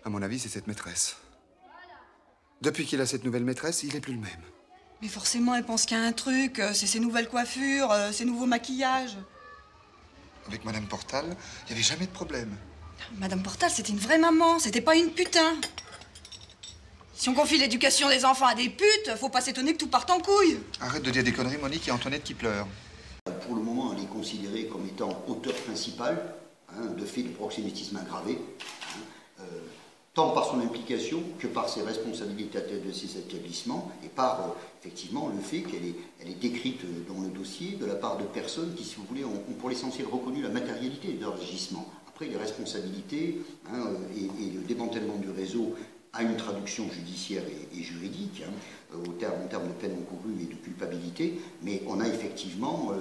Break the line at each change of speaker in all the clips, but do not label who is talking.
À mon avis, c'est cette maîtresse. Depuis qu'il a cette nouvelle maîtresse, il est plus le même.
Mais forcément, elle pense qu'il y a un truc. C'est ses nouvelles coiffures, ses nouveaux maquillages.
Avec Madame Portal, il n'y avait jamais de problème.
Madame Portal, c'était une vraie maman, c'était pas une putain. Si on confie l'éducation des enfants à des putes, faut pas s'étonner que tout parte en couille.
Arrête de dire des conneries, Monique, il y a Antoinette qui pleure.
Pour le moment, elle est considérée comme étant auteur principal de faits de proxénétisme aggravé, tant par son implication que par ses responsabilités à tête de ces établissements et par effectivement le fait qu'elle est décrite dans le dossier de la part de personnes qui, si vous voulez, ont pour l'essentiel reconnu la matérialité de leur agissement. Après, les responsabilités et le démantèlement du réseau a une traduction judiciaire et juridique, en termes de peine encourue et de culpabilité, mais on a effectivement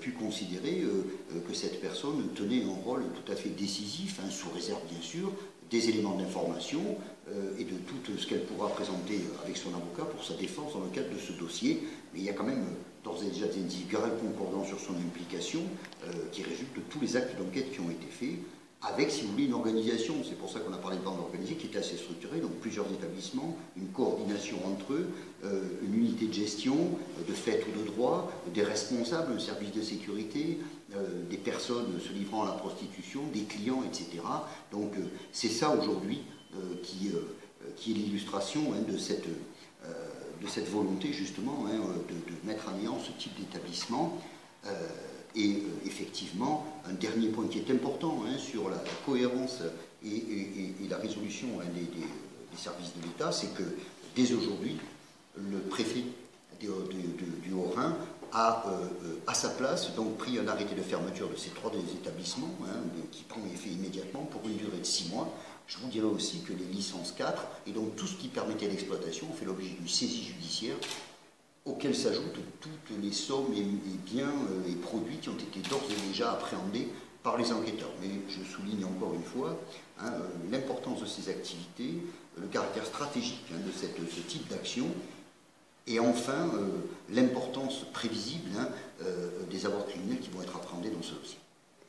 pu considérer que cette personne tenait un rôle tout à fait décisif, sous réserve bien sûr, des éléments d'information et de tout ce qu'elle pourra présenter avec son avocat pour sa défense dans le cadre de ce dossier. Mais il y a quand même d'ores et déjà des indicateurs concordants sur son implication qui résultent de tous les actes d'enquête qui ont été faits, avec, si vous voulez, une organisation, c'est pour ça qu'on a parlé de bande organisée, qui était assez structurée, donc plusieurs établissements, une coordination entre eux, une unité de gestion, de fait ou de droit, des responsables, un service de sécurité, des personnes se livrant à la prostitution, des clients, etc. Donc c'est ça aujourd'hui qui est l'illustration de cette volonté justement de mettre en néant ce type d'établissement. Et effectivement, un dernier point qui est important sur la cohérence et la résolution des services de l'État, c'est que dès aujourd'hui, le préfet du Haut-Rhin a à sa place donc pris un arrêté de fermeture de ces trois établissements qui prend effet immédiatement pour une durée de 6 mois. Je vous dirais aussi que les licences 4 et donc tout ce qui permettait l'exploitation ont fait l'objet d'une saisie judiciaire auxquels s'ajoutent toutes les sommes et biens et produits qui ont été d'ores et déjà appréhendés par les enquêteurs. Mais je souligne encore une fois l'importance de ces activités, le caractère stratégique de ce type d'action, et enfin l'importance prévisible des avoirs criminels qui vont être appréhendés dans ce dossier.